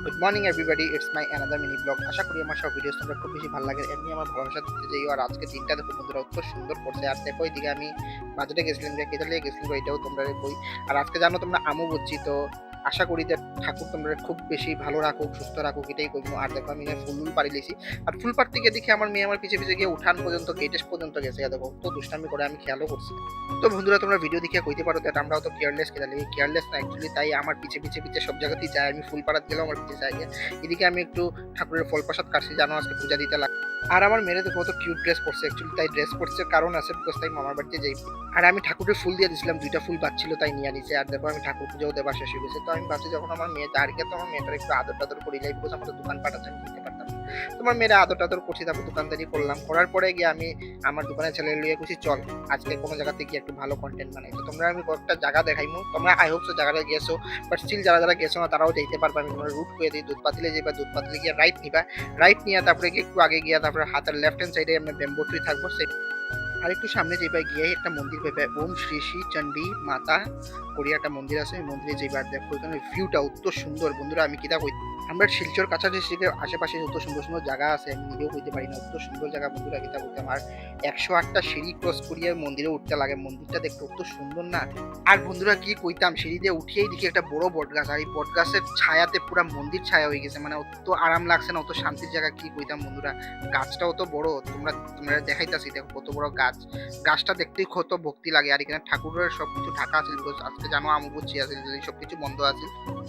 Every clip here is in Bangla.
Good morning everybody, it's my another mini blog. আশা করি আমার সব ভিডিওস তোমরা খুব বেশি ভালো লাগে। এমনি আমার ভালোবাসা দিতে যাই। আর আজকে দিনটা দেখো বন্ধুরা, অত সুন্দর করছে। আর দেখো এদিকে আমি বাজারে গেছিলাম, যে কেদালে গেছিলাম, এটাও তোমরা কই। আর আজকে জানো তোমরা আমু বুঝছি তো, আশা করি যে ঠাকুর তোমরা খুব বেশি ভালো রাখুক, সুস্থ রাখুক, এটাই করবো। আর দেখো আমি ফুল পাড়ি লিছি। আর ফুল পাড়তে গিয়ে দেখি আমার মেয়ে আমার পিছে পিছে গিয়ে উঠান পর্যন্ত, গেটেস পর্যন্ত গেছে। দেখো তো দুষ্টামি করে, আমি খেয়ালও করছি। তো বন্ধুরা তোমরা ভিডিও দেখে কইতে পারো যে আমরাও তো কেয়ারলেস, কেয়ারলেস না অ্যাকচুয়ালি। তাই আমার পিছে পিছে পিছে সব জায়গাতেই যায়। আমি ফুল পাড়াত গেলেও আমার পিছে যায়। এদিকে আমি একটু ঠাকুরের ফল প্রসাদ কাটছি, জানো আজকে পূজা দিতে লাগে। আর আমার মেয়ে দেখো কত কিউট ড্রেস পরছে। অ্যাকচুয়ালি তাই ড্রেস পরছে কারণ আছে, বিকজ তাই মামার বাড়িতে যাই। আর আমি ঠাকুরের ফুল দিয়ে দিয়েছিলাম, দুইটা ফুল পাচ্ছিল তাই নিয়ে নিছে। আর দেখো আমি ঠাকুর পুজোও দেওয়া শেষ হয়ে গেছে। তো আমি ভাবছি যখন আমার মেয়ে দাঁড়িয়ে, তো আমার মেয়েটার একটু আদর টাদর করি যাই, বিকজ আমাদের দোকান পাঠাচ্ছে, আমি কিনতে পারতাম না। তোমার মেয়েরা আদর টাদর করছি, তারপর দোকানদারি করলাম। করার পরে গিয়ে আমি আমার দোকানের ছেলে লিয়ে খুশি, চল আজকে কোনো জায়গাতে গিয়ে একটু ভালো কন্টেন্ট বানাই। তো তোমরা আমি কয়েকটা জায়গা দেখাইমু, তোমরা আই হোপ জায়গাটা গেছো, বাট স্টিল যারা যারা গেছো না তারাও যাইতে পারবে। আমি তোমরা রুট করে দিই, দুধ পাতিলে যাইবা, দুধ পাতিলে গিয়ে রাইট নিবা, রাইট নিয়ে তারপরে গিয়ে একটু আগে গিয়া তারপরে হাতের লেফট হ্যান্ড সাইডে আমরা ব্যাম্বো ট্রি থাকবো। আর একটু সামনে যেবার গিয়ে একটা মন্দির পাইবে, ওম শ্রী শ্রী চণ্ডী মাতা কোরিয়া একটা মন্দির আছে। ওই মন্দিরে যেবার দেখো ওইখানে ভিউটা অত সুন্দর বন্ধুরা। আমি কিতা কই, আমরা শিলচর কাছাকাছি আশেপাশে যত সুন্দর সুন্দর জায়গা আছে আমি নিজেও কইতে পারি না, অত সুন্দর জায়গা বন্ধুরা। কিতা বলতে আমার 108টা সিঁড়ি ক্রস করিয়ে মন্দিরে উঠতে লাগে। মন্দিরটা দেখতে অত সুন্দর না। আর বন্ধুরা কি কইতাম, সিঁড়ি দিয়ে উঠিয়েই দেখি একটা বড় বট গাছ। আর এই বট গাছের ছায়াতে পুরো মন্দির ছায়া হয়ে গেছে, মানে অত আরাম লাগছে না, অত শান্তির জায়গা। কি কইতাম বন্ধুরা, গাছটা অত বড়, তোমরা তোমরা দেখাইতাছি দেখো কত বড় গাছ। গাছটা দেখতেই কত ভক্তি লাগে। আর এখানে ঠাকুরের সবকিছু ঢাকা আছে, বিকজ আজকে জানো আমুবুচি আছে, সবকিছু বন্ধ আছে।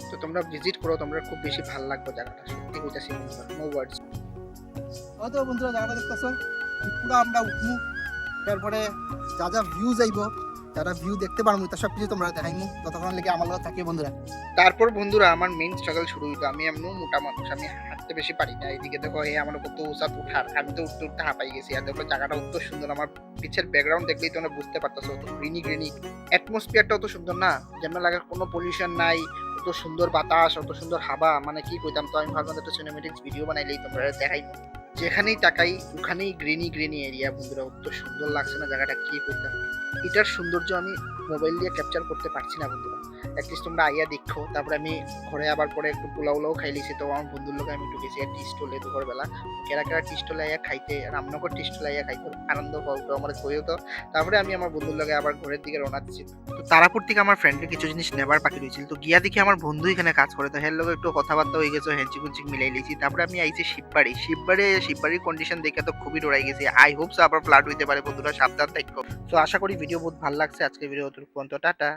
তো তোমরা ভিজিট করো, তোমরা খুব বেশি ভালো লাগবে জায়গাটা, সত্যি কইতাছি বন্ধুরা, নো ওয়ার্ডস। হয়তো বন্ধুরা জায়গাটা দেখতেছো, পুরো আমরা উঠবো, তারপরে যা যা ভিউ যাইব, যারা ভিউ দেখতে পারবো তা সব কিছু তোমরা দেখাইমু। ততক্ষণ লেগে আমার লগে থাকি বন্ধুরা। তারপর বন্ধুরা আমার মেইন স্ট্রাগল শুরু হইতো। আমি এমন মোটা মানুষ, আমি হাঁটতে বেশি পারি না। এইদিকে দেখো আমার কত উঁচাত উঠার, আমি তো উঠতে উঠতে হাঁপাই গেছি। আর দেখো জায়গাটা অত সুন্দর, আমার পিছের ব্যাকগ্রাউন্ড দেখলেই তোমরা বুঝতে পারতেছো, অত গ্রিনি গ্রিনি অ্যাটমসফিয়ারটা অত সুন্দর না, যেমন লাগে কোনো পলিউশন নাই, অত সুন্দর বাতাস, অত সুন্দর হাওয়া, মানে কি কইতাম। তো আমি ভাবলাম একটা সিনেমেটিক্স ভিডিও বানাইলেই তোমরা দেখাই, যেখানেই তাকাই ওখানেই গ্রিনি গ্রিনি এরিয়া বন্ধুরা। অত সুন্দর লাগছে না জায়গাটা, কি কইতাম। এটার সৌন্দর্য আমি মোবাইল দিয়ে ক্যাপচার করতে পারছি না বন্ধুরা। অ্যাটলিস্ট তোমরা আইয়া দেখো। তারপরে আমি ঘরে আবার পরে একটু পোলাও খাইলিছি। তো আমার বন্ধুর লোক আমি একটু গেছি টি স্টলে দুপুরবেলা। কেরা কেরা টি স্টলে আইয়া খাইতে, রামনগর টি স্টলে আইয়া খাইতে আনন্দ পাও, তো আমার কইও তো। তারপরে আমি আমার বন্ধুর লগে আবার ঘরের দিকে রওনা দিচ্ছি। তো তারাপুর থেকে আমার ফ্রেন্ডের কিছু জিনিস নেবার বাকি রয়েছিল। তো গিয়া দেখি আমার বন্ধু এখানে কাজ করে, তো হের লোক একটু কথাবার্তা হয়ে গেছে, হ্যাঞ্চি কুঞ্চিক মিলাই লিছি। তারপরে আমি আইছি শিববাড়ির কন্ডিশন দেখে তো খুবই ডরাই গেছি। আই হোপ আবার ফ্লাড হইতে পারে বন্ধুরা, সাবধান থাকো। তো আশা করি ভিডিও বহুত ভালো লাগছে। আজকে ভিডিও পর্যন্ত, টাটা।